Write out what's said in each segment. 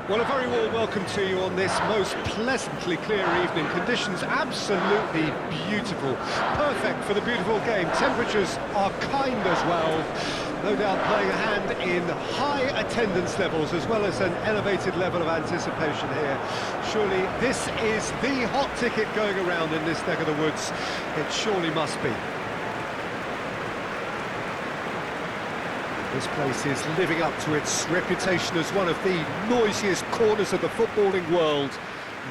Well, a very warm welcome to you on this most pleasantly clear evening. Conditions absolutely beautiful. Perfect for the beautiful game. Temperatures are kind as well. No doubt playing a hand in high attendance levels as well as an elevated level of anticipation here. Surely this is the hot ticket going around in this neck of the woods. It surely must be. This place is living up to its reputation as one of the noisiest corners of the footballing world.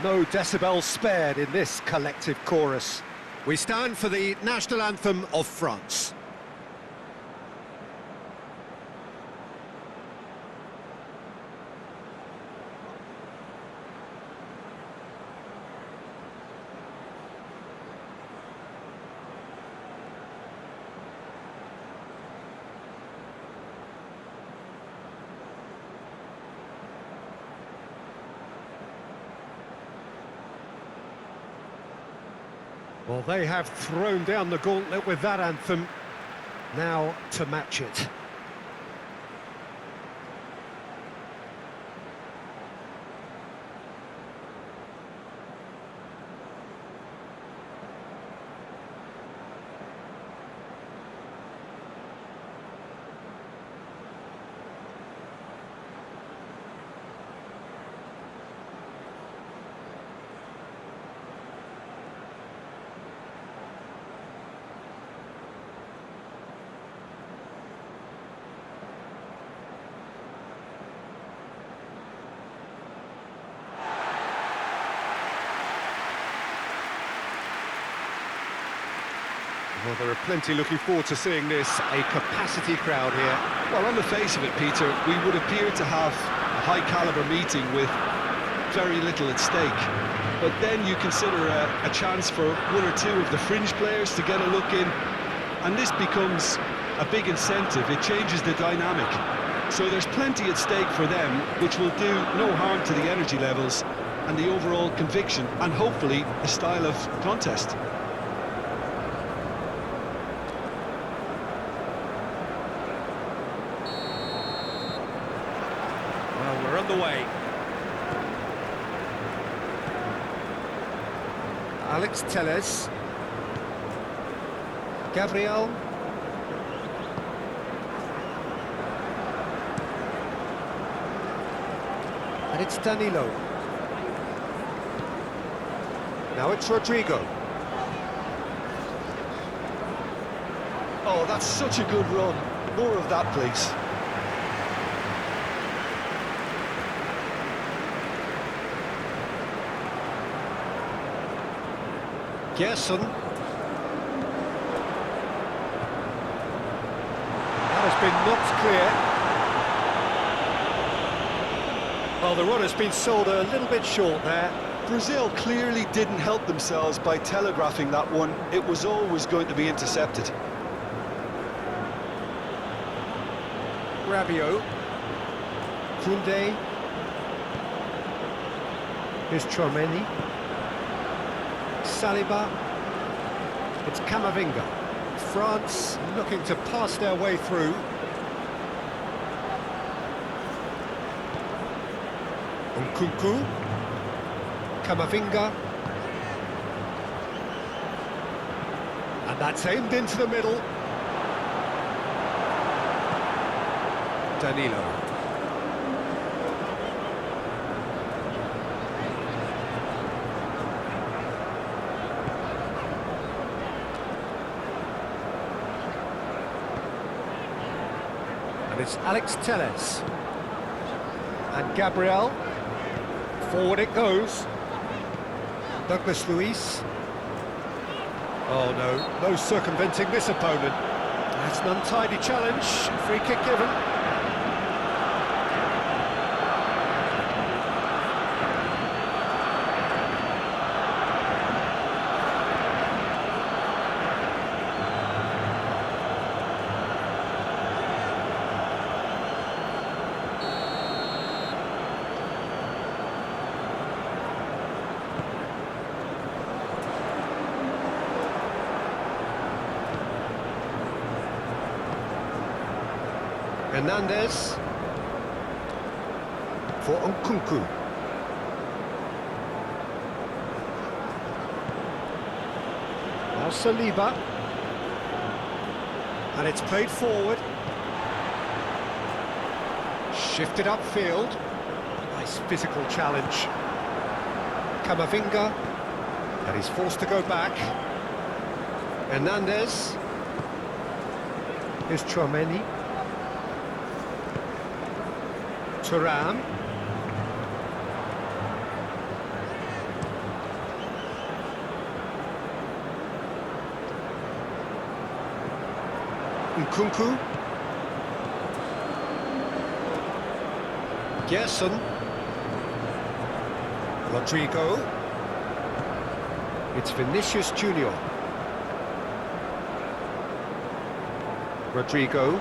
No decibels spared in this collective chorus. We stand for the national anthem of France. Well, they have thrown down the gauntlet with that anthem. Now to match it. Well, there are plenty looking forward to seeing this, a capacity crowd here. Well, on the face of it, Peter, we would appear to have a high-caliber meeting with very little at stake. But then you consider a chance for one or two of the fringe players to get a look in, and this becomes a big incentive. It changes the dynamic. So there's plenty at stake for them, which will do no harm to the energy levels and the overall conviction, and hopefully a style of contest. We're on the way. Alex Telles. Gabriel. And it's Danilo. Now it's Rodrigo. Oh, that's such a good run. More of that, please. Gerson. That has been knocked clear. Well, the run has been sold a little bit short there. Brazil clearly didn't help themselves by telegraphing that one. It was always going to be intercepted. Rabiot. Koundé. Here's Chouameni. Saliba. It's Camavinga. France looking to pass their way through. Nkunku. Camavinga. And that's aimed into the middle. Danilo. And it's Alex Telles. And Gabriel. Forward it goes. Douglas Luiz. Oh no, no circumventing this opponent. That's an untidy challenge. Free kick given. Hernandez. for Nkunku. Now Saliba. And it's played forward. Shifted upfield. Nice physical challenge. Camavinga. And he's forced to go back. Hernandez. Here's Tchouaméni. Thuram. Nkunku. Gerson. Rodrigo. It's Vinicius Junior. Rodrigo.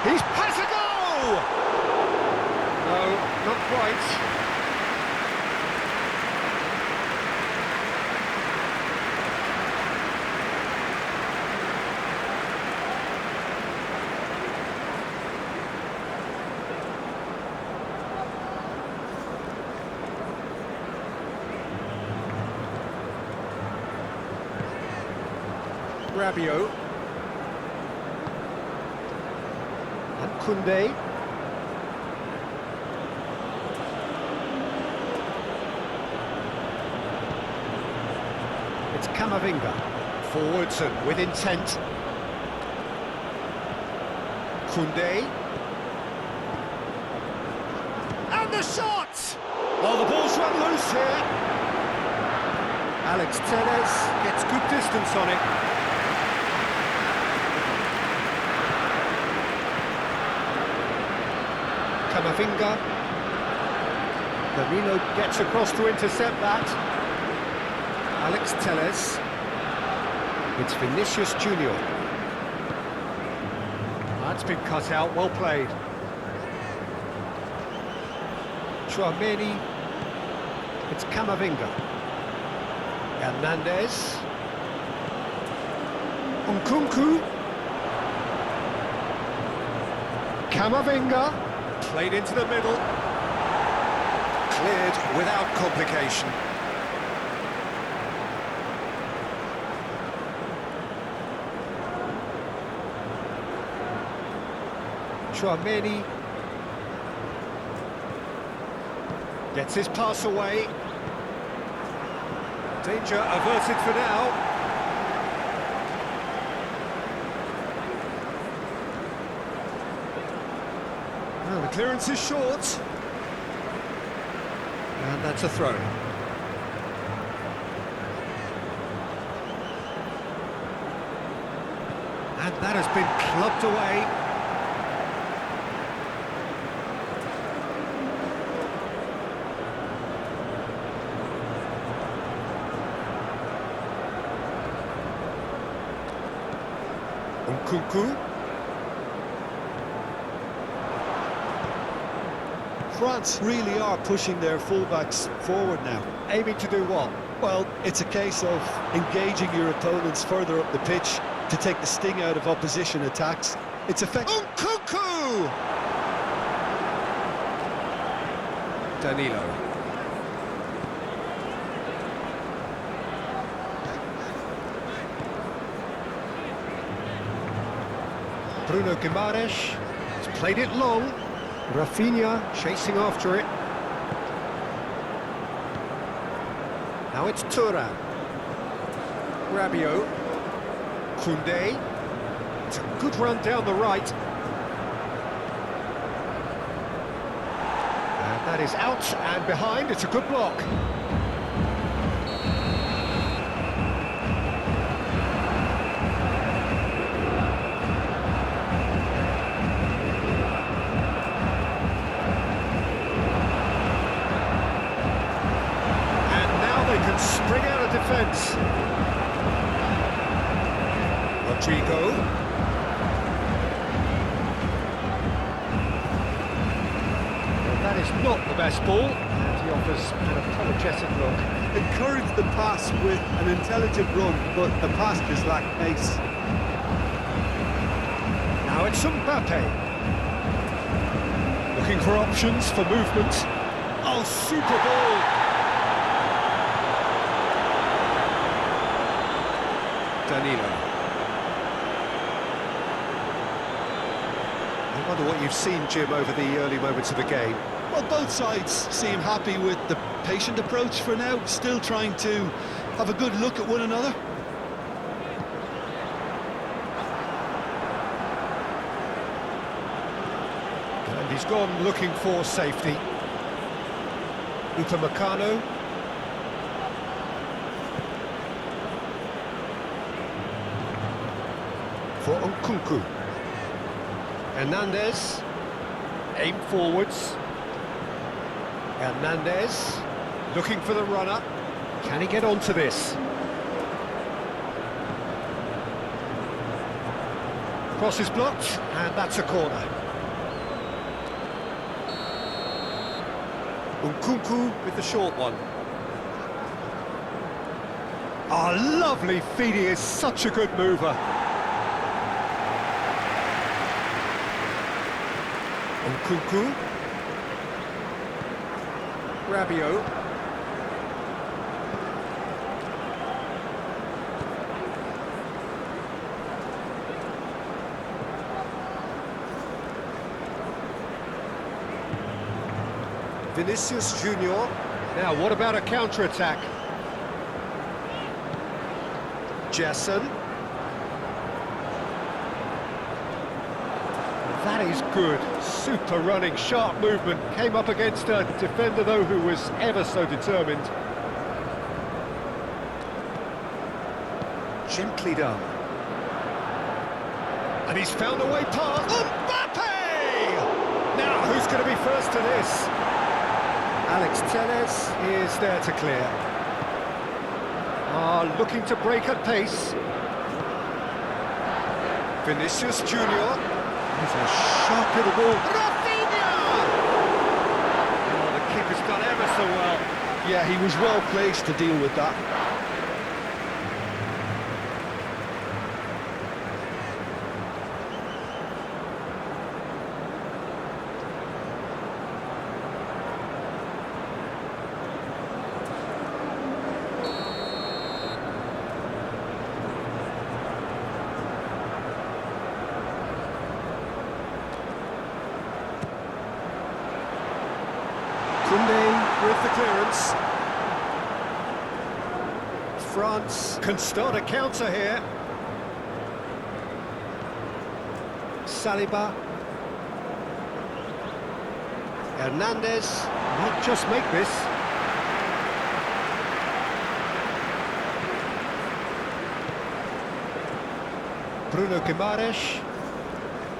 Has a goal! No, not quite. Rabiot. And Koundé. It's Camavinga. Forwards and with intent. Koundé. And the shot! Oh, the ball's run loose here. Alex Telles gets good distance on it. Camavinga. Danilo gets across to intercept that. Alex Telles. It's Vinicius Junior. That's been cut out, well played. Tchouaméni. It's Camavinga. Hernandez. Nkunku. Camavinga. Played into the middle. Cleared without complication. Tchouaméni. Gets his pass away. Danger averted for now. Well, the clearance is short. And that's a throw. And that has been clubbed away. Nkunku. France really are pushing their fullbacks forward now. Aiming to do what? Well, it's a case of engaging your opponents further up the pitch to take the sting out of opposition attacks. It's effective. Nkunku! Danilo. Bruno Guimaraes has played it long. Rafinha chasing after it. Now it's Thuram. Rabiot. Koundé. It's a good run down the right. And that is out and behind. It's a good block. Spring out of defence. Rodrigo. Well, that is not the best ball, and he offers an apologetic look. Encourage the pass with an intelligent run, but the pass just lacked pace. Now it's Mbappe. Looking for options for movement. Oh, super ball! Danilo. I wonder what you've seen, Jim, over the early moments of the game. Well, both sides seem happy with the patient approach for now, still trying to have a good look at one another. And he's gone looking for safety. Upamecano. For Nkunku. Hernandez. Aim forwards. Hernandez. Looking for the runner. Can he get onto this? Cross is blocked, and that's a corner. Nkunku with the short one. Oh, lovely feed, he is such a good mover. Nkunku. Rabiot. Vinicius Junior. Now, what about a counter-attack? Jason. That is good. Super running, sharp movement. Came up against a defender, though, who was ever so determined. Gently done. And he's found a way past. Mbappe! Now, who's going to be first to this? Alex Telles is there to clear. Looking to break at pace. Vinicius Junior. He's a sharp little ball. Rafinha! Oh, the keeper's done ever so well. Yeah, he was well placed to deal with that. With the clearance. France can start a counter here. Saliba. Hernandez might just make this. Bruno Guimaraes.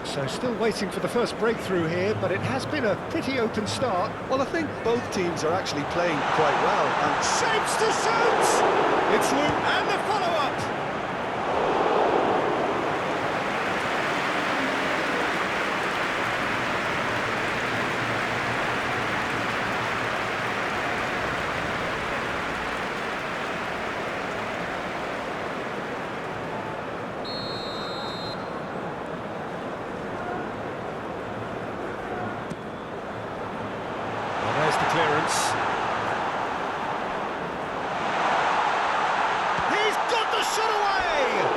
So still waiting for the first breakthrough here, but it has been a pretty open start. Well, I think both teams are actually playing quite well. And Shapes to shoot! It's Luke and the follow-up! Clearance. He's got the shot away!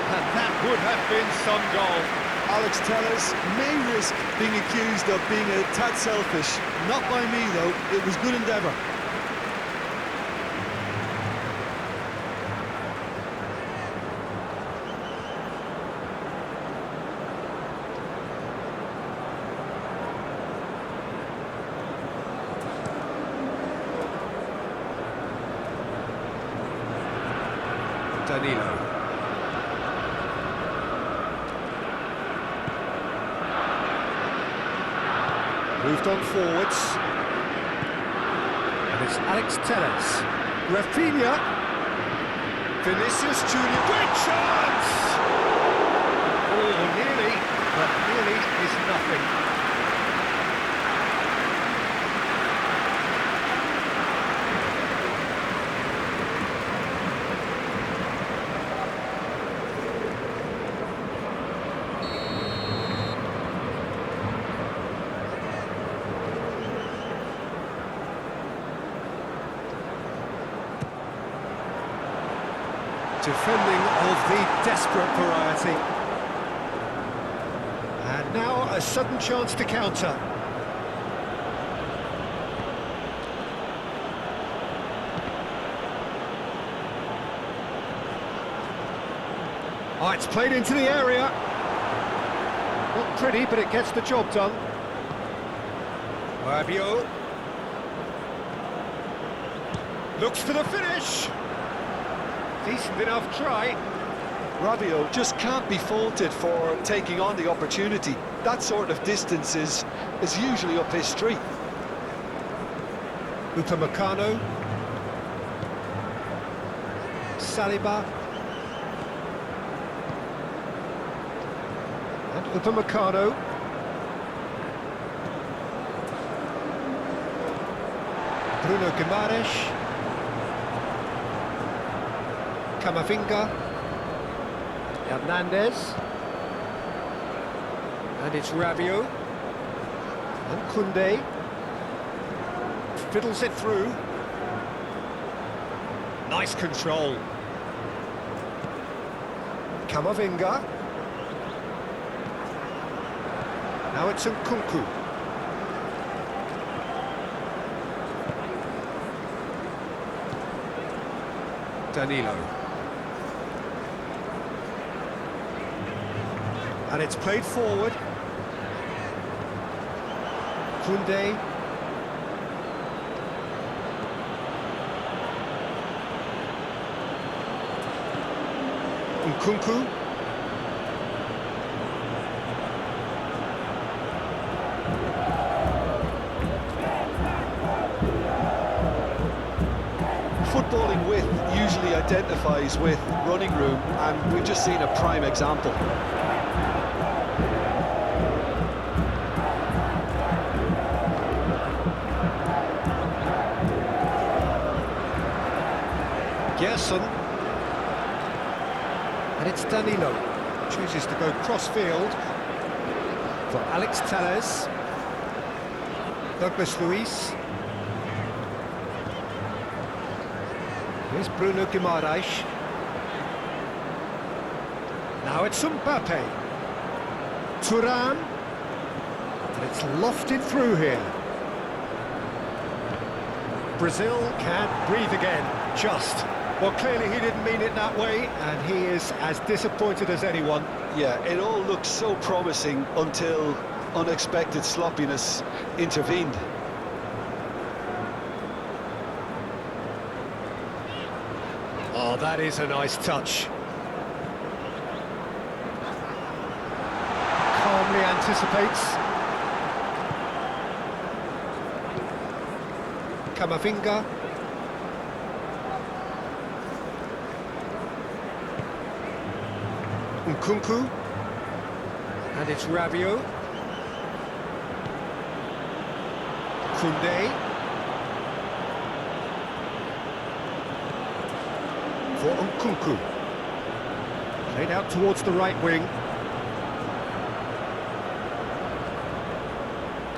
And that would have been some goal. Alex Telles may risk being accused of being a tad selfish. Not by me, though. It was good endeavour. Danilo. Moved on forwards. And it's Alex Telles. Rafinha. Vinicius Junior. Great chance! Oh, nearly, but nearly is nothing. Defending of the desperate variety. And now a sudden chance to counter. Oh, it's played into the area. Not pretty, but it gets the job done. Rabiot. Looks for the finish. Decent enough try. Rabiot just can't be faulted for taking on the opportunity. That sort of distance is usually up his street. Upamecano. Saliba. And Upamecano. Bruno Guimaraes. Camavinga. Hernandez. And it's Rabiot. And Koundé. Fiddles it through. Nice control. Camavinga. Now it's Nkunku. Danilo. And it's played forward. Koundé. Nkunku. Footballing width usually identifies with running room, and we've just seen a prime example. Gerson. And it's Danilo. Chooses to go cross-field for Alex Telles. Douglas Luiz. Here's Bruno Guimaraes. Now it's Mbappe. Thuram. And it's lofted through here. Brazil can't breathe again, just. Well, clearly he didn't mean it that way, and he is as disappointed as anyone. Yeah, it all looked so promising until unexpected sloppiness intervened. Oh, that is a nice touch. Calmly anticipates. Camavinga. Nkunku. And it's Rabiot. Koundé. For Nkunku. Played out towards the right wing.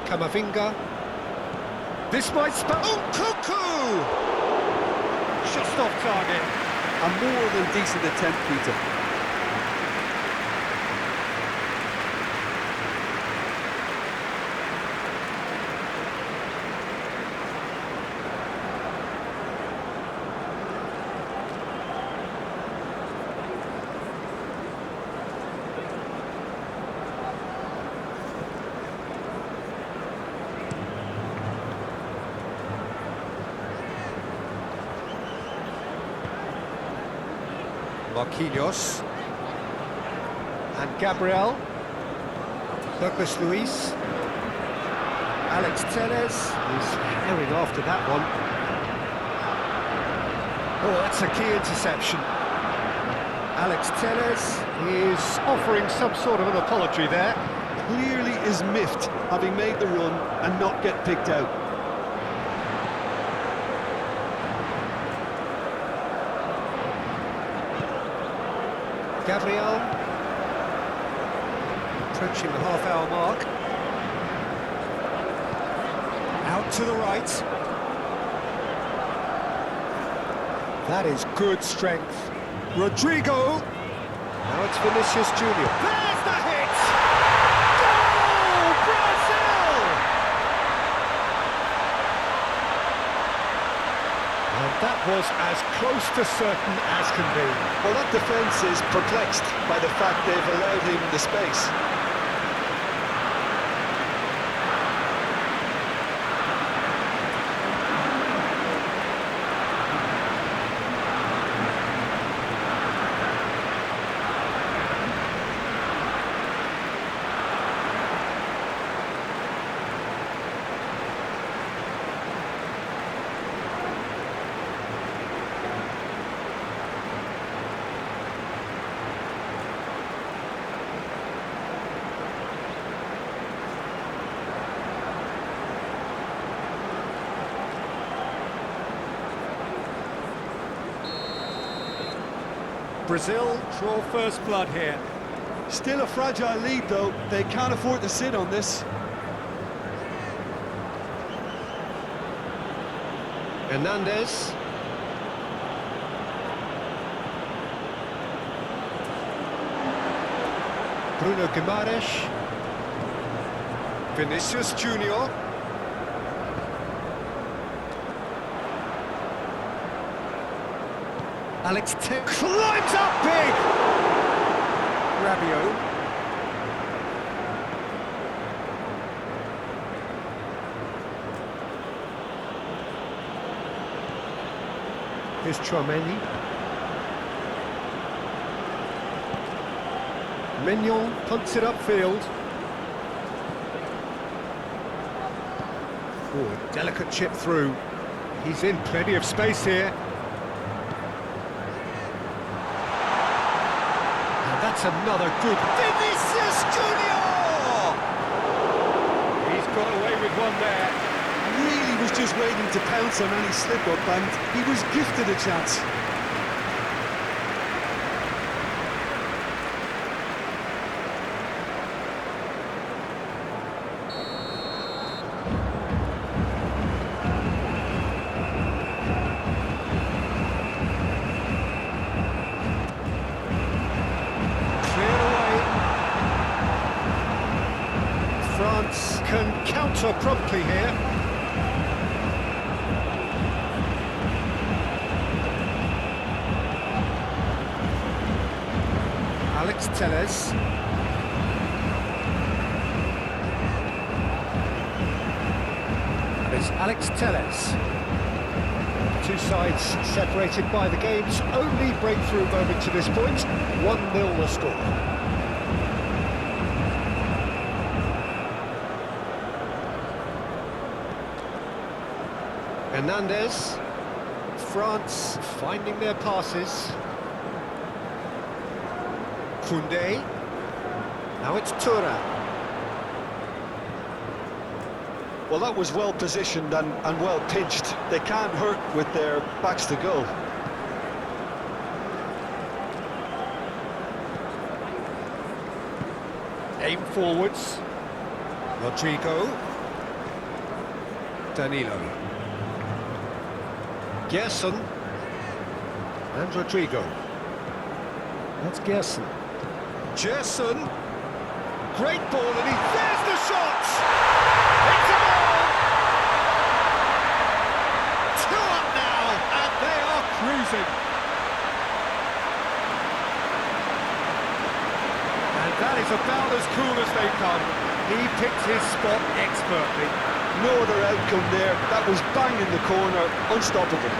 Camavinga. This might Nkunku! Just off target. A more than decent attempt, Peter. Marquinhos. And Gabriel. Douglas Luiz. Alex Telles is herring after that one. Oh, that's a key interception. Alex Telles is offering some sort of an apology there. Clearly is miffed, having made the run and not get picked out. Gabriel, approaching the half-hour mark. Out to the right. That is good strength. Rodrigo. Now it's Vinicius Junior. There's the hit! Goal! Brazil! And that was as close to certain as can be. Well, that defence is perplexed by the fact they've allowed him the space. Brazil draw first blood here. Still a fragile lead, though. They can't afford to sit on this. Hernandez. Bruno Guimaraes. Vinicius Junior. Alex climbs up big! Rabiot. Here's Chouameni. Mignon punts it upfield. Oh, delicate chip through. He's in plenty of space here. That's another good Vinicius Junior! He's got away with one there. Really was just waiting to pounce on any slip-up, and he was gifted a chance. France can counter promptly here. Alex Telles. And it's Alex Telles. Two sides separated by the game's only breakthrough moment to this point. 1-0 the score. Hernandez. France finding their passes. Koundé. Now it's Thuram. Well, that was well positioned and well pitched. They can't hurt with their backs to goal. Aim forwards. Rodrigo. Danilo. Gerson. And Rodrigo. That's Gerson. Gerson. Great ball, and there's the shot! It's a goal! 2 up now, and they are cruising. And that is about as cool as they come. He picked his spot expertly. No other outcome there. That was bang in the corner, unstoppable.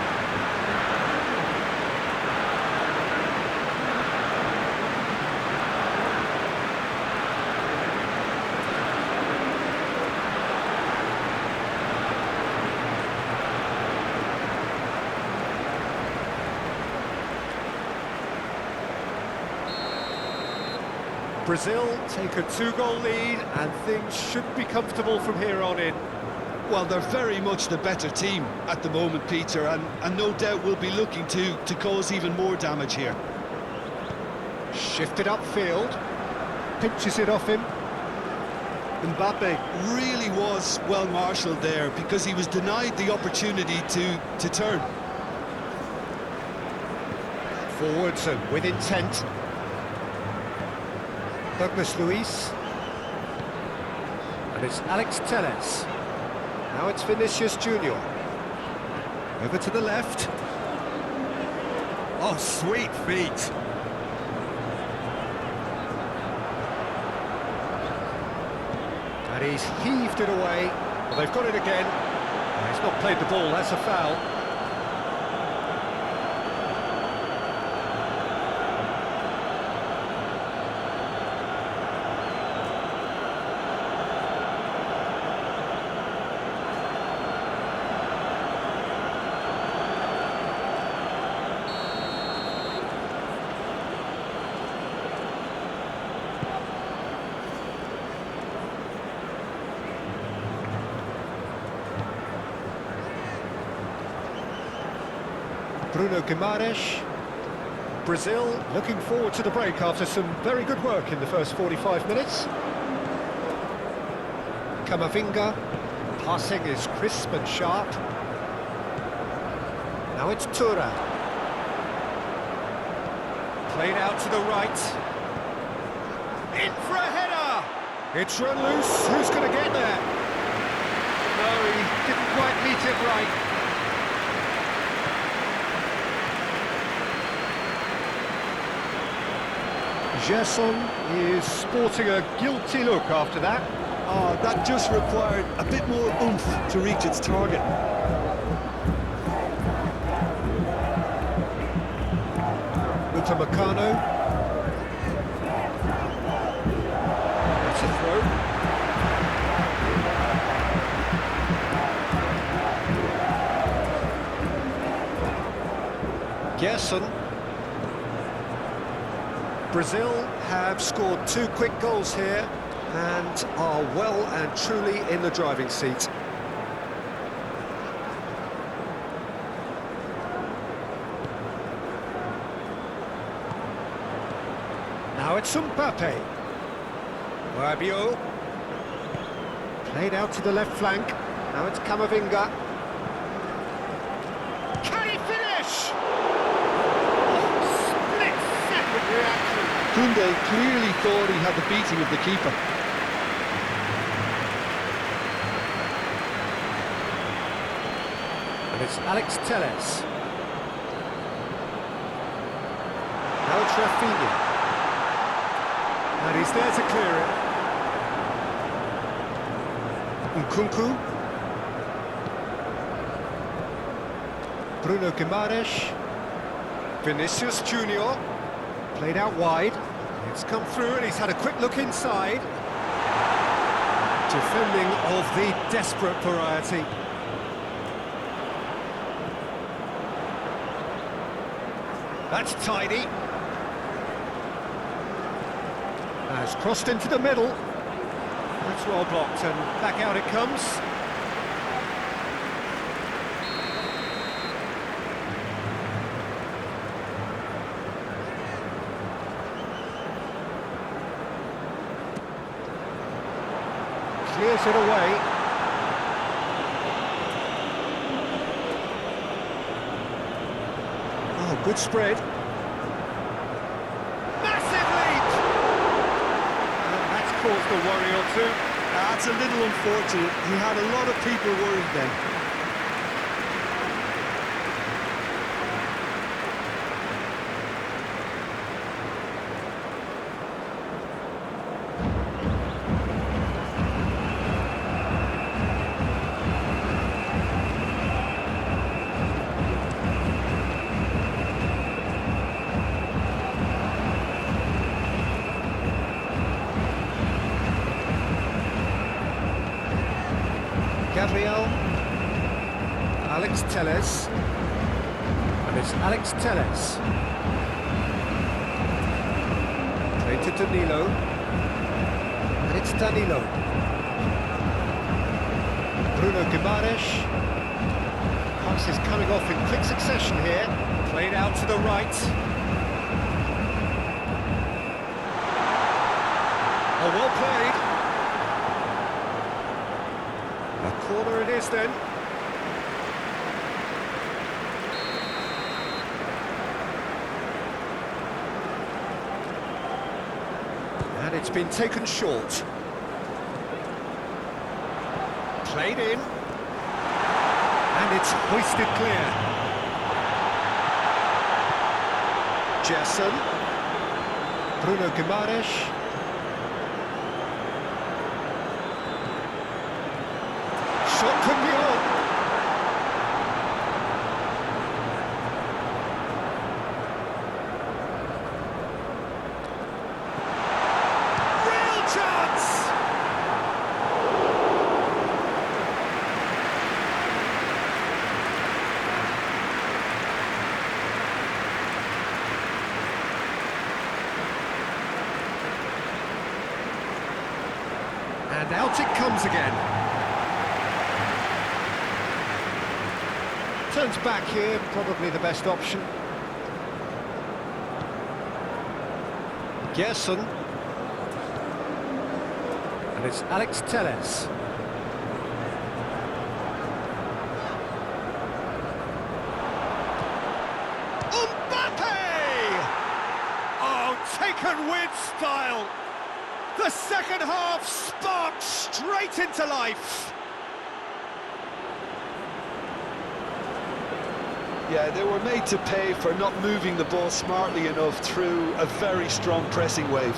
Brazil take a 2-goal lead, and things should be comfortable from here on in. Well, they're very much the better team at the moment, Peter, and no doubt will be looking to cause even more damage here. Shifted upfield, pinches it off him. Mbappe really was well marshalled there because he was denied the opportunity to turn. Forwards and with intent. Douglas Luiz. And it's Alex Telles. Now it's Vinicius Junior. Over to the left. Oh, sweet feet. And he's heaved it away. Well, they've got it again. He's not played the ball, that's a foul. Bruno Guimaraes. Brazil looking forward to the break after some very good work in the first 45 minutes. Camavinga. Passing is crisp and sharp. Now it's Tura. Played out to the right. In for a header! It's run loose. Who's going to get there? No, he didn't quite meet it right. Gerson is sporting a guilty look after that. Oh, that just required a bit more oomph to reach its target. Upamecano. That's a throw. Gerson. Brazil have scored 2 quick goals here and are well and truly in the driving seat. Now it's Mbappe. Rabiot. Played out to the left flank. Now it's Camavinga. Can he finish? Split-second reaction. Koundé clearly thought he had the beating of the keeper. And it's Alex Telles. Now it's Rafinha. And he's there to clear it. Nkunku. Bruno Guimaraes. Vinicius Junior. Played out wide. It's come through and he's had a quick look inside. Defending of the desperate variety. That's tidy. Has crossed into the middle. That's well blocked and back out it comes. Clears it away. Oh, good spread. Massive lead! And that's caused a worry or two. That's a little unfortunate. He had a lot of people worried then. Gabriel. Alex Telles. And it's Alex Telles. Played to Danilo. And it's Danilo. Bruno Guimaraes. Pass is coming off in quick succession here. Played out to the right. Oh, well played. A corner it is then. it's been taken short. Played in. And it's hoisted clear. Gerson. Bruno Guimaraes. Shot could be on. Real chance! And out it comes again. Turns back here, probably the best option. Gerson. And it's Alex Telles. Mbappe! Oh, taken with style. The second half sparked straight into life. Yeah, they were made to pay for not moving the ball smartly enough through a very strong pressing wave.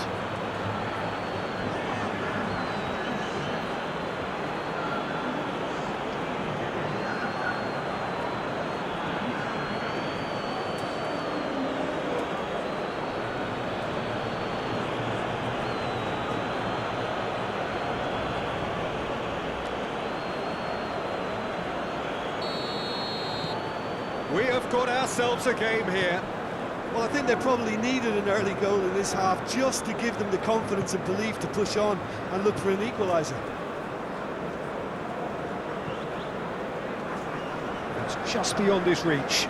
We have got ourselves a game here. Well, I think they probably needed an early goal in this half just to give them the confidence and belief to push on and look for an equaliser. It's just beyond his reach.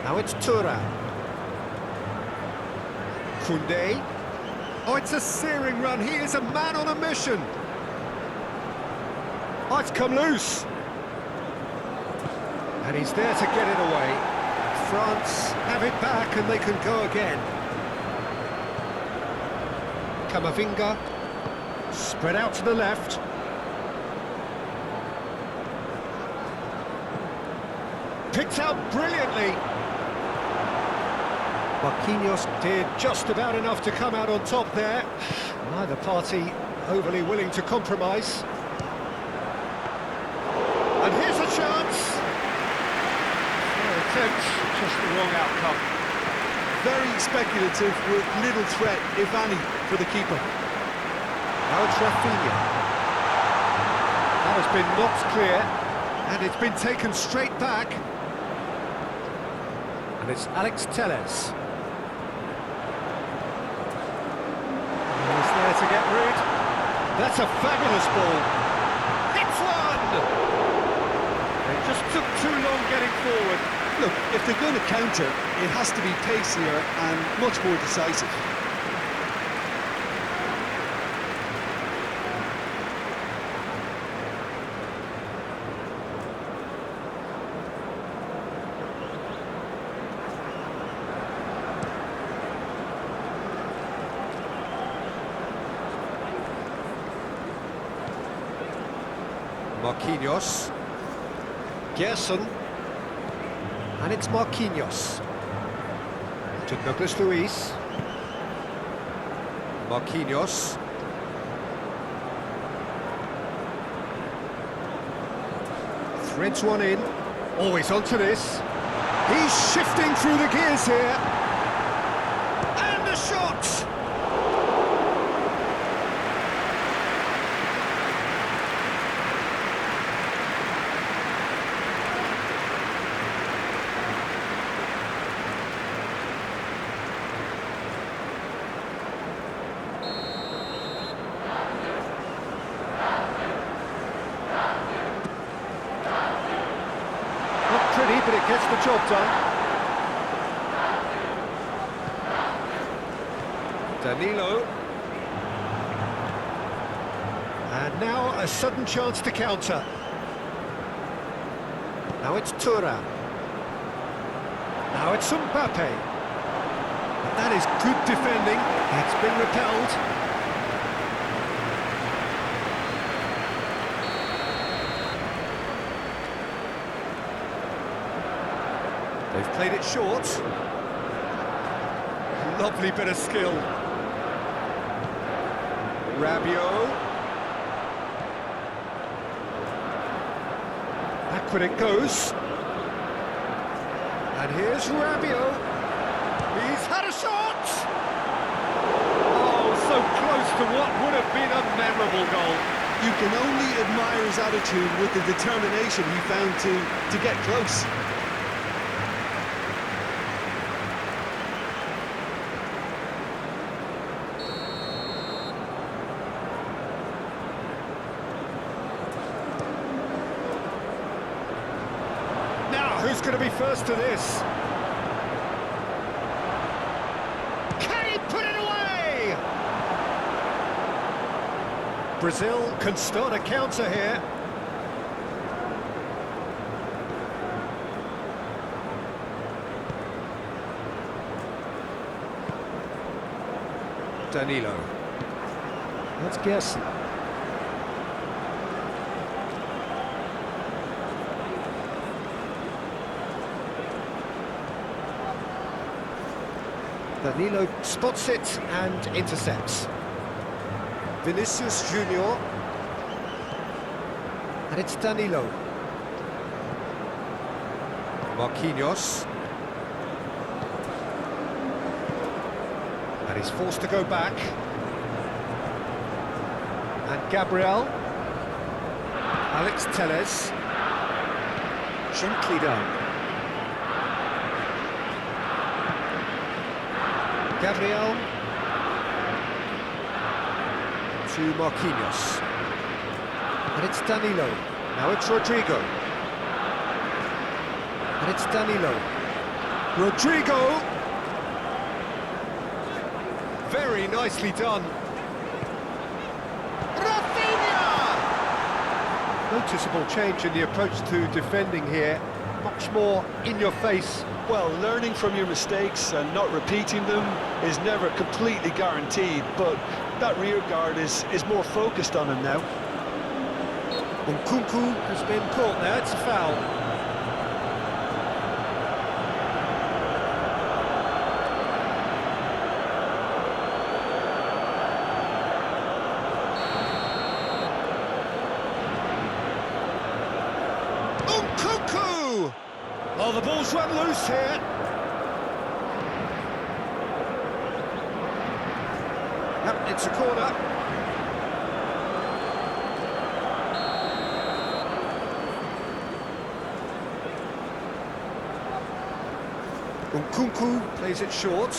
Now it's Thuram. Koundé. Oh, it's a searing run. He is a man on a mission. Oh, it's come loose. And he's there to get it away. France have it back and they can go again. Camavinga. Spread out to the left. Picked out brilliantly. Marquinhos did just about enough to come out on top there. Neither party overly willing to compromise. And here's a chance. Fair attempt, just the wrong outcome. Very speculative with little threat, if any, for the keeper. Now it's Rafinha. That has been knocked clear, and it's been taken straight back. And it's Alex Telles. To get rid. That's a fabulous ball. It's one! They just took too long getting forward. Look, if they're going to counter, it has to be pacier and much more decisive. Marquinhos. Gerson. And it's Marquinhos. To Douglas Luiz. Marquinhos. Threads one in. Always onto this. He's shifting through the gears here. And a shot! Pretty, but it gets the job done. Danilo. And now a sudden chance to counter. Now it's Thuram. Now it's Mbappe. And that is good defending. It's been repelled. They've played it short. Lovely bit of skill. Rabiot. Backward it goes. And here's Rabiot. He's had a shot! Oh, so close to what would have been a memorable goal. You can only admire his attitude with the determination he found to get close. Who's going to be first to this? Can he put it away? Brazil can start a counter here. Danilo. That's Gerson. Danilo spots it and intercepts. Vinicius Junior. And it's Danilo. Marquinhos. And he's forced to go back. And Gabriel. Alex Telles. Gently done. Gabriel to Marquinhos, and it's Danilo. Now it's Rodrigo, and it's Danilo. Rodrigo, very nicely done. Rafinha! Noticeable change in the approach to defending here. Much more in your face. Well, learning from your mistakes and not repeating them is never completely guaranteed, but that rear guard is more focused on him now. Nkunku has been caught there, it's a foul. Nkunku! Oh, the ball's run loose here. Yep, it's a corner. Nkunku plays it short.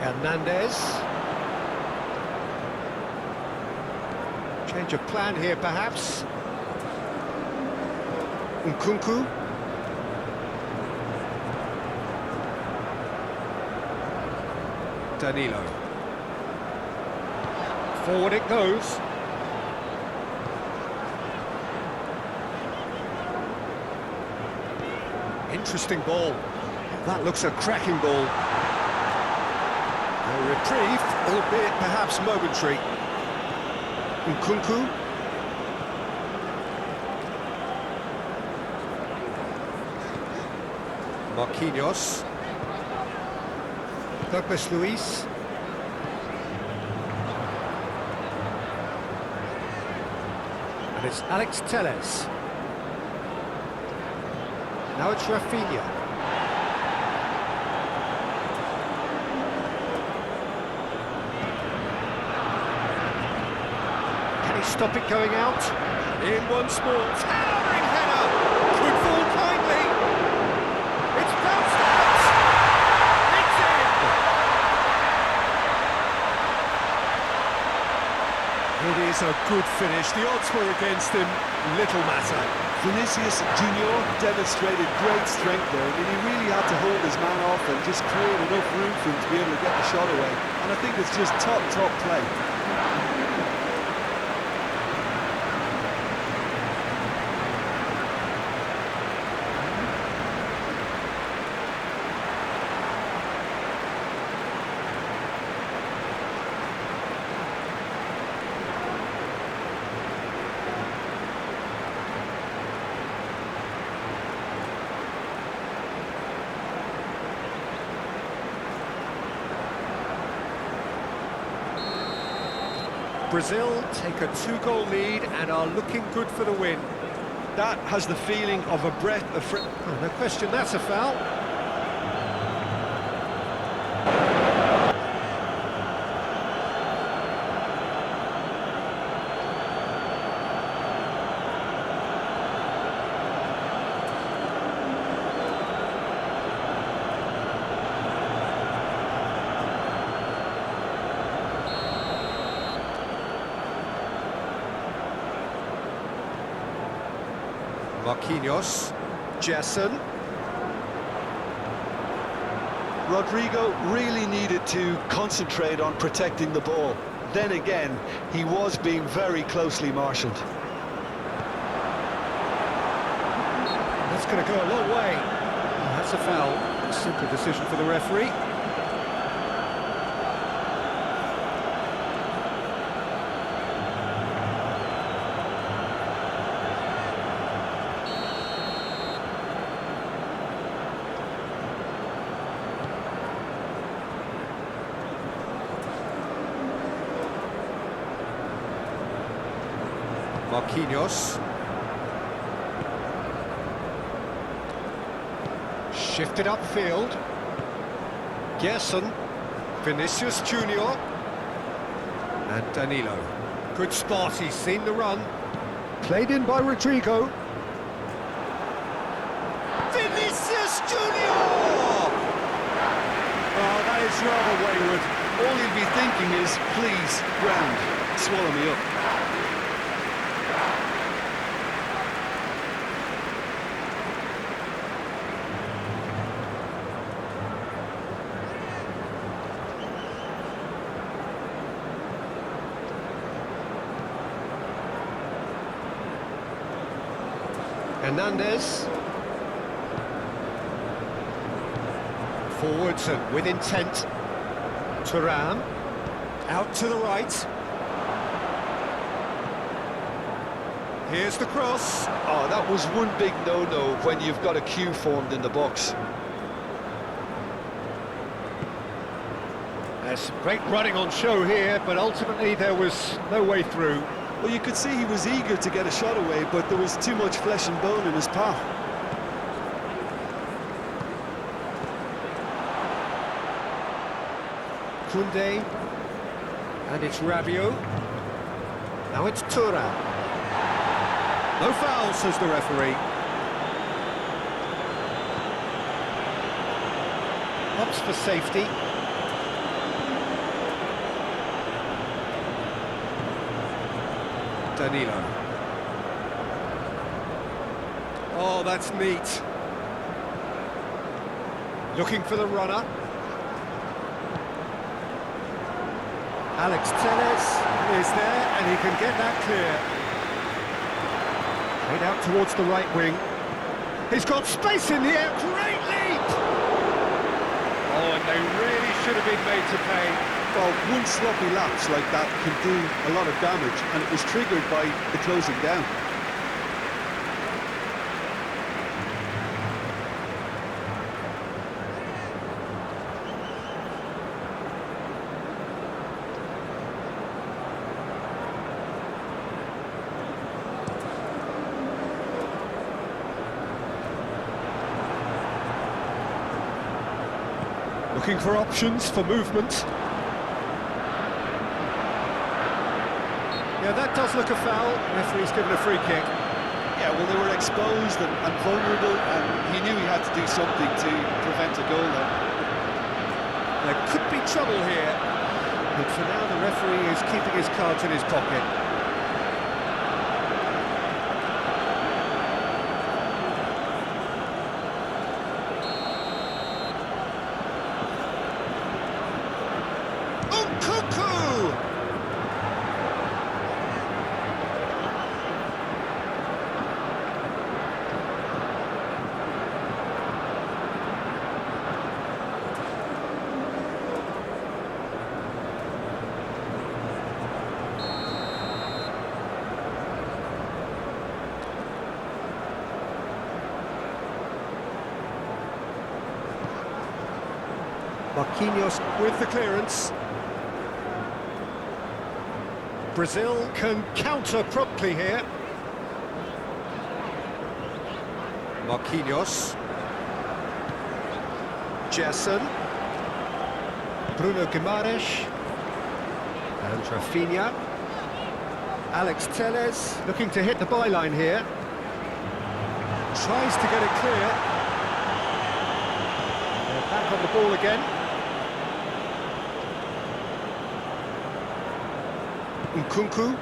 Hernandez. Change of plan here, perhaps. Nkunku. Danilo. Forward it goes. Interesting ball. That looks a cracking ball. A reprieve, albeit perhaps momentary. Nkunku. Marquinhos. Douglas Luiz. And it's Alex Telles. Now it's Rafinha. Can he stop it going out? In once more. Towering header! Could fall kindly. It's bounced out! It's in! It is a good finish. The odds were against him. Little matter. Vinicius Junior demonstrated great strength there. I mean, he really had to hold his man off and just create enough room for him to be able to get the shot away. And I think it's just top play. Brazil take a 2-goal lead and are looking good for the win. That has the feeling of a breath of fresh... Oh, no question, that's a foul. Marquinhos, Jason. Rodrigo really needed to concentrate on protecting the ball. Then again, he was being very closely marshalled. That's going to go a long way. Oh, that's a foul. A simple decision for the referee. Marquinhos. Shifted upfield. Gerson. Vinicius Junior. And Danilo. Good spot, he's seen the run. Played in by Rodrigo. Vinicius Junior! Oh, that is rather wayward. All he'll be thinking is, please, ground, swallow me up. Hernandez. Forwards and with intent. Thuram. Out to the right. Here's the cross. Oh, that was one big no-no when you've got a queue formed in the box. There's great running on show here, but ultimately there was no way through. Well, you could see he was eager to get a shot away, but there was too much flesh and bone in his path. Koundé. And it's Rabiot. Now it's Thuram. No foul, says the referee. Opts for safety. Danilo. Oh, that's neat. Looking for the runner. Alex Telles is there, and he can get that clear. Played out towards the right wing. He's got space in the air. Great leap! Oh, and they really should have been made to pay. Well, one sloppy lapse like that can do a lot of damage, and it was triggered by the closing down. Looking for options for movement. Yeah, that does look a foul. Referee's given a free kick. Yeah, well, they were exposed and vulnerable, and he knew he had to do something to prevent a goal there. There could be trouble here, but for now the referee is keeping his cards in his pocket. Marquinhos with the clearance. Brazil can counter promptly here. Marquinhos. Gerson. Bruno Guimaraes. And Rafinha. Alex Telles looking to hit the byline here. Tries to get it clear. They're back on the ball again. Nkunku.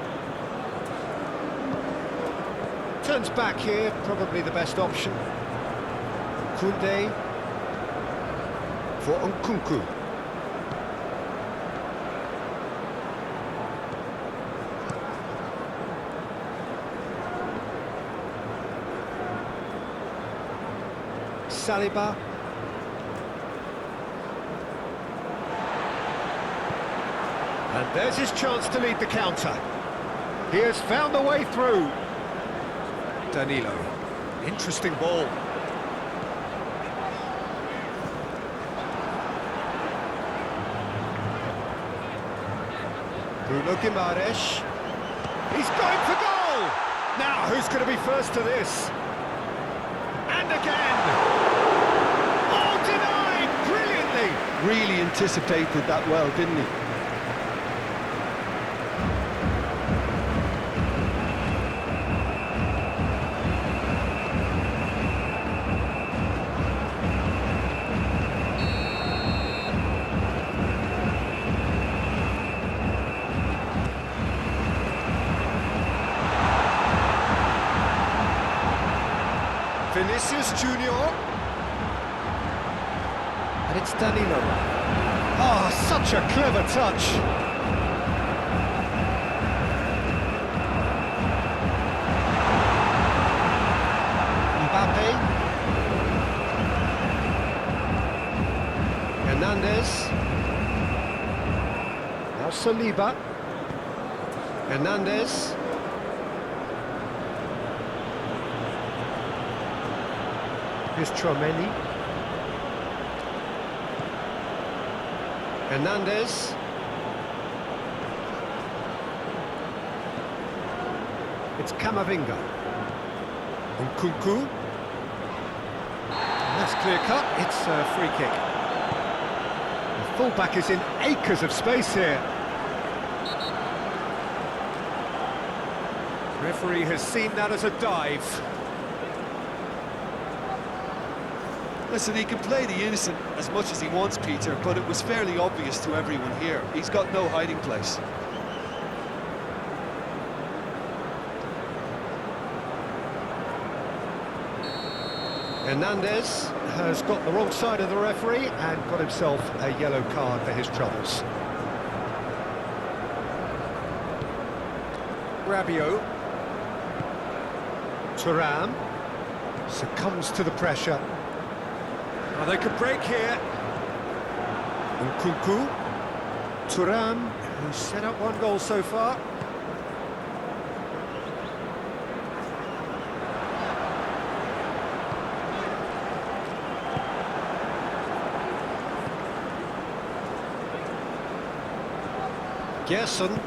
Turns back here, probably the best option. Koundé for Nkunku. Saliba. And there's his chance to lead the counter. He has found a way through. Danilo. Interesting ball. Bruno Guimaraes. He's going for goal! Now, who's going to be first to this? And again! Oh, denied! Brilliantly! Really anticipated that well, didn't he? Vinicius Junior. And it's Danilo. Oh, such a clever touch. Mbappe. Hernandez. Now Saliba. Hernandez. Here's Tchouaméni. Hernandez. It's Camavinga. Nkunku. That's clear cut. It's a free kick. The fullback is in acres of space here. Referee has seen that as a dive. Listen, he can play the innocent as much as he wants, Peter, but it was fairly obvious to everyone here. He's got no hiding place. Hernandez has got the wrong side of the referee and got himself a yellow card for his troubles. Rabiot. Thuram succumbs to the pressure. Oh, they could break here. Nkunku. Thuram, who's set up one goal so far. Gerson.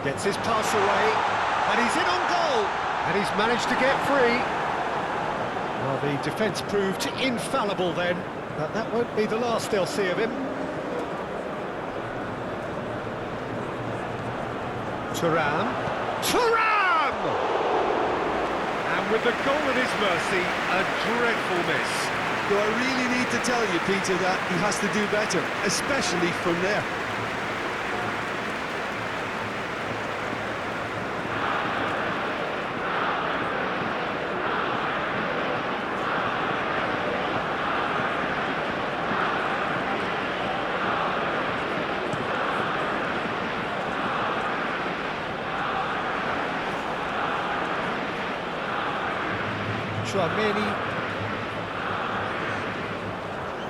Gets his pass away, and he's in on goal. And he's managed to get free. Well, the defence proved infallible then, but that won't be the last they'll see of him. Thuram. Thuram! And with the goal at his mercy, a dreadful miss. Do I really need to tell you, Peter, that he has to do better, especially from there? Tchouaméni.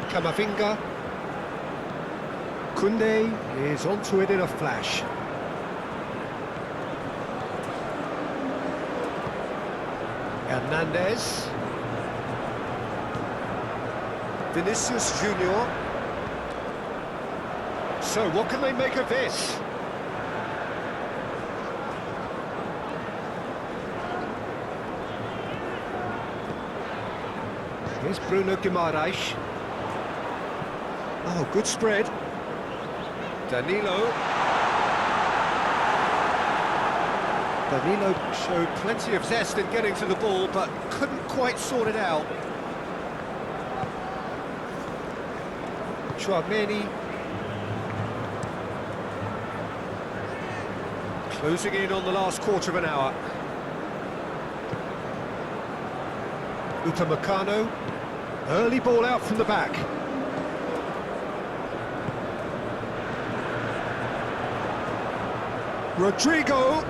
Camavinga. Koundé is onto it in a flash. Hernandez. Vinicius Junior. So, what can they make of this? Here's Bruno Guimaraes. Oh, good spread. Danilo showed plenty of zest in getting to the ball, but couldn't quite sort it out. Chouameni. Closing in on the last quarter of an hour. Upamecano. Early ball out from the back. Rodrigo.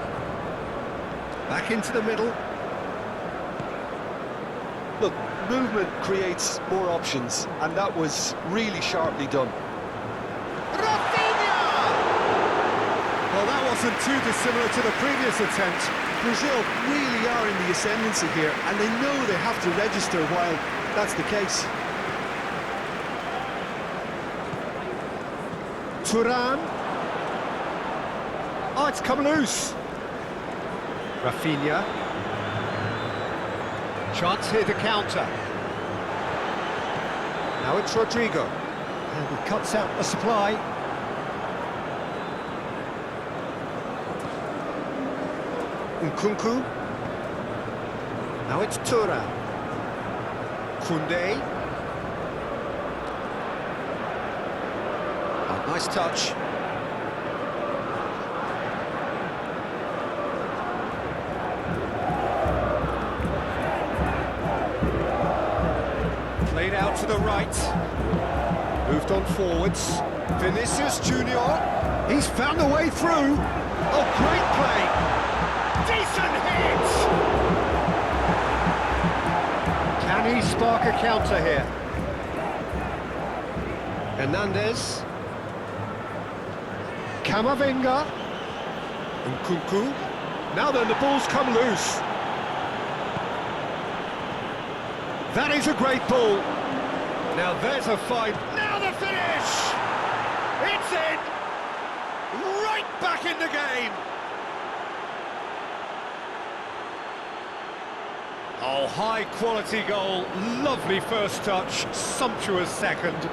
Back into the middle. Look, movement creates more options, and that was really sharply done. Rafinha! Well, that wasn't too dissimilar to the previous attempt. Brazil really are in the ascendancy here, and they know they have to register while that's the case. Thuram. Oh, it's come loose. Rafinha. Chance here to counter. Now it's Rodrigo. And he cuts out the supply. Nkunku. Now it's Thuram. Koundé. Oh, nice touch. Played out to the right. Moved on forwards. Vinicius Junior. He's found a way through. Oh, great play. Decent hit! Can he spark a counter here? Hernandez. Camavinga. Nkunku. Now then, the ball's come loose. That is a great ball. Now there's a fight. Now the finish! It's in! Right back in the game! Oh, high quality goal. Lovely first touch. Sumptuous second.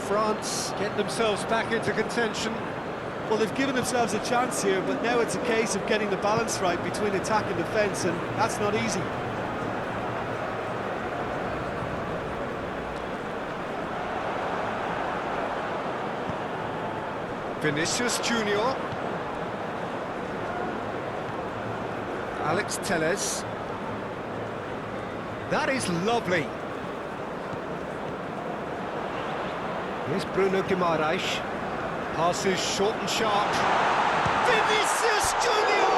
France get themselves back into contention. Well, they've given themselves a chance here, but now it's a case of getting the balance right between attack and defence, and that's not easy. Vinicius Junior. Alex Telles. That is lovely. Here's Bruno Guimaraes. Passes short and sharp. Vinicius Junior!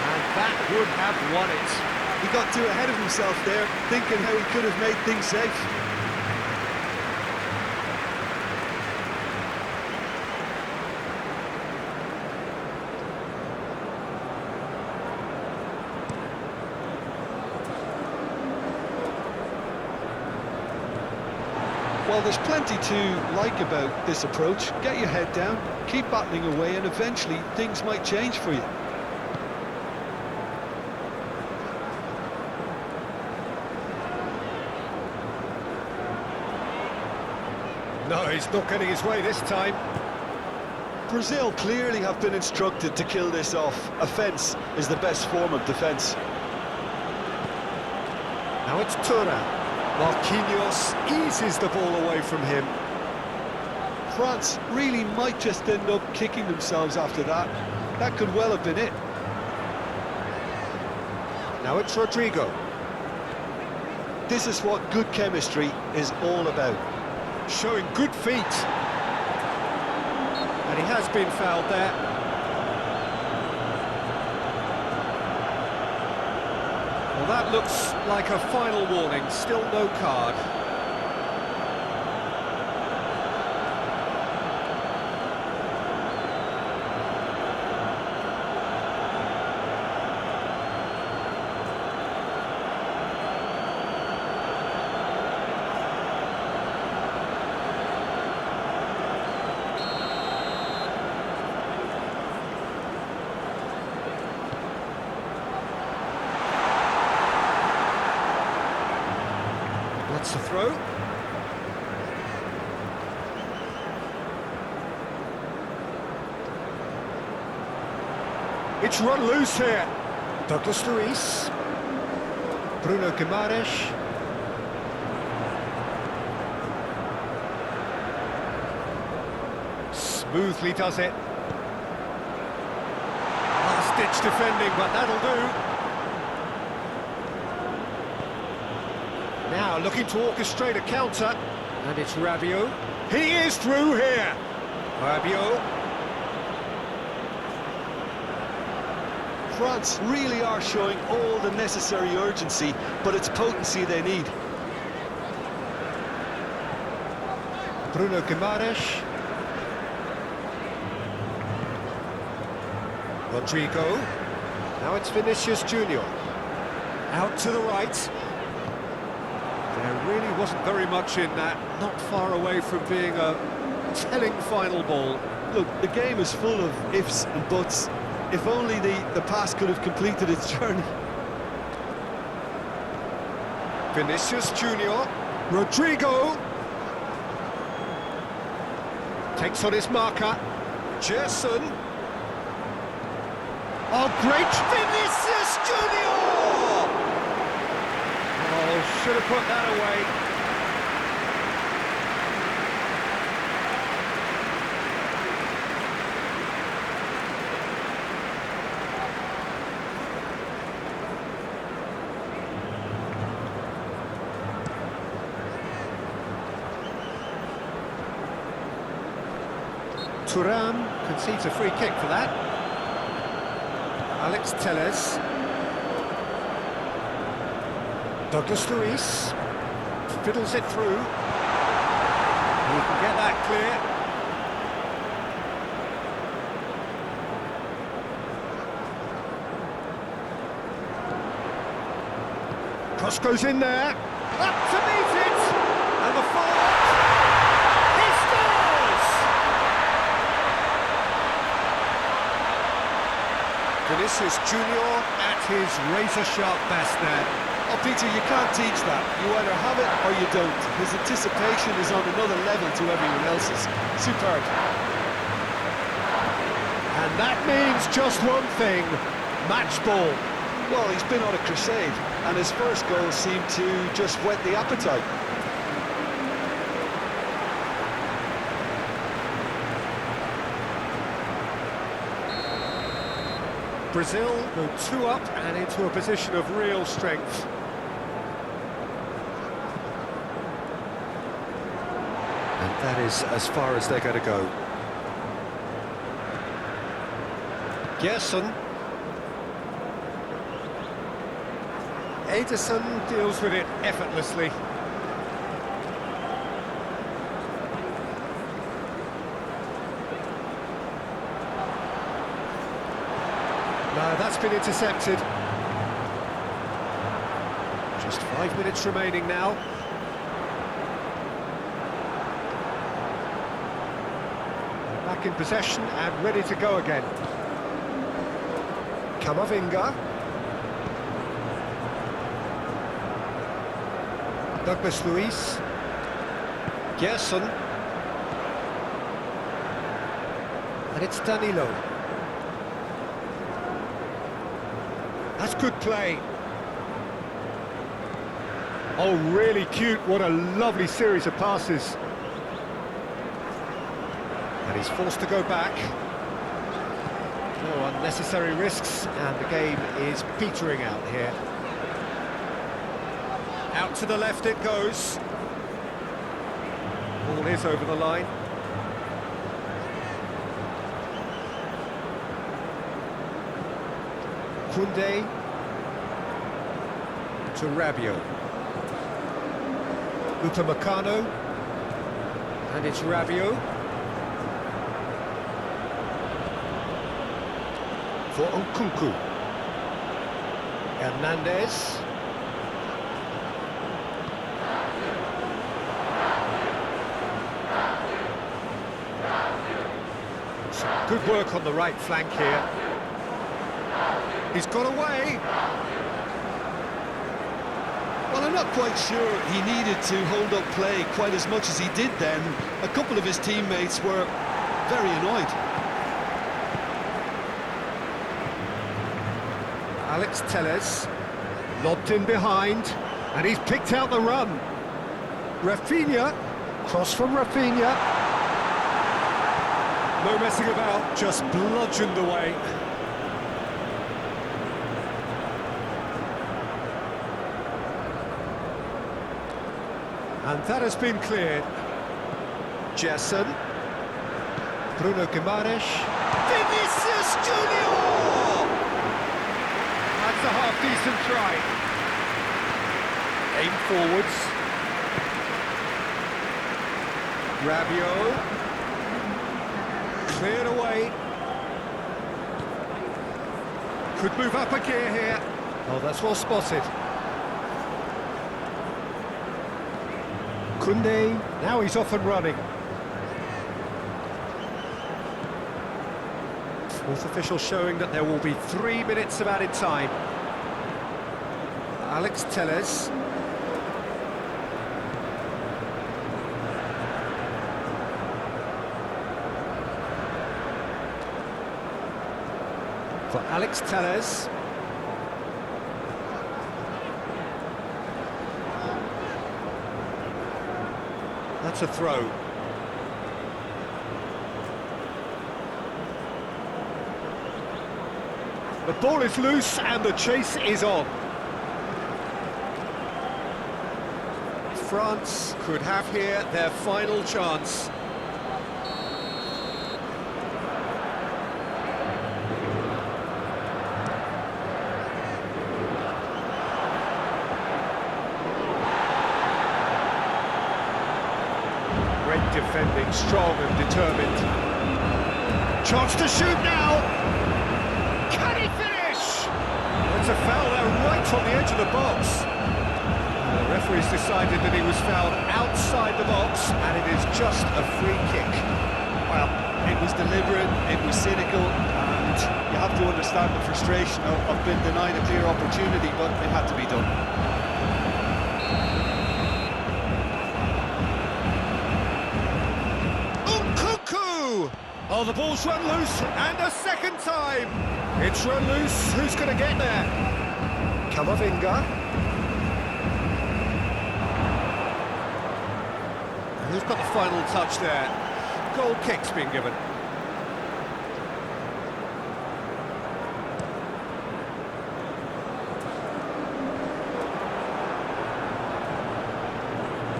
And that would have won it. He got too ahead of himself there, thinking how he could have made things safe. Well, there's plenty to like about this approach. Get your head down, keep battling away, and eventually things might change for you. No, he's not getting his way this time. Brazil clearly have been instructed to kill this off. Offence is the best form of defence. Now it's Thuram. Marquinhos eases the ball away from him. France really might just end up kicking themselves after that. That could well have been it. Now it's Rodrigo. This is what good chemistry is all about. showing good feet. And he has been fouled there. Well, that looks like a final warning, still no card. That's the throw. It's run loose here. Douglas Luiz. Bruno Guimaraes. Smoothly does it. Last-ditch defending, but that'll do. Now looking to orchestrate a counter, and it's Rabiot. He is through here. Rabiot. France really are showing all the necessary urgency, but it's potency they need. Bruno Guimaraes. Rodrigo. Now it's Vinicius Junior. Out to the right. There really wasn't very much in that, not far away from being a telling final ball. Look, the game is full of ifs and buts. If only the pass could have completed its journey. Vinicius Junior. Rodrigo. Takes on his marker. Gerson. Oh, great! Vinicius Junior! Oh, should have put that away. Thuram concedes a free kick for that. Alex Telles. Douglas Luiz fiddles it through. He can get that clear. Cross goes in there. Up to meet it. And the forward. He scores! Vinicius Junior at his razor-sharp best there. Oh, Peter, you can't teach that. You either have it or you don't. His anticipation is on another level to everyone else's. Superb. And that means just one thing, match ball. Well, he's been on a crusade, and his first goal seemed to just whet the appetite. Brazil go 2 up and into a position of real strength. And that is as far as they're going to go. Gerson. Ederson deals with it effortlessly. No, that's been intercepted. Just 5 minutes remaining now. Back in possession and ready to go again. Camavinga. Douglas Luiz. Gerson. And it's Danilo. That's good play. Oh, really cute. What a lovely series of passes. And he's forced to go back. No unnecessary risks, and the game is petering out here. Out to the left it goes. Ball is over the line. Koundé to Rabiot. Upamecano, and it's Rabiot for Nkunku. Hernandez. Some good work on the right flank here. He's got away. Well, I'm not quite sure he needed to hold up play quite as much as he did then. A couple of his teammates were very annoyed. Alex Telles, lobbed in behind, and he's picked out the run. Rafinha, cross from Rafinha. No messing about, just bludgeoned away. And that has been cleared. Jason, Bruno Guimaraes, Vinicius Junior! That's a half-decent try. Aim forwards. Rabiot. Cleared away. Could move up a gear here. Oh, that's well spotted. Koundé, now he's off and running. Fourth official showing that there will be 3 minutes of added time. Alex Telles. For Alex Telles. That's a throw. The ball is loose and the chase is on. France could have here their final chance. Great defending, strong and determined. Chance to shoot now! Can he finish? It's a foul there right on the edge of the box. The referee's decided that he was fouled outside the box, and it is just a free kick. Well, it was deliberate, it was cynical, and you have to understand the frustration of being denied a clear opportunity, but it had to be done. Oh, the ball's run loose, and a second time! It's run loose, who's going to get there? Camavinga. And who's got the final touch there? Goal kick's been given.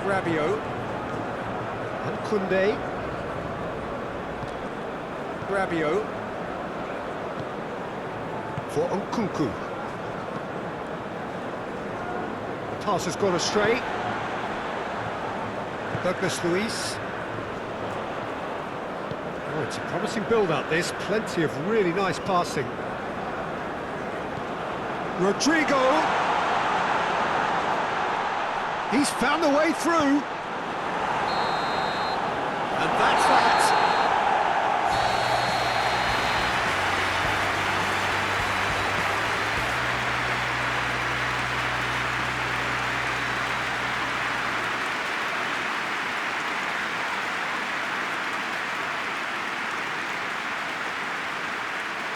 Rabiot. And Koundé. Rabiot for Nkunku. The pass has gone astray. Douglas Luiz. Oh, it's a promising build-up, this. Plenty of really nice passing. Rodrigo. He's found a way through.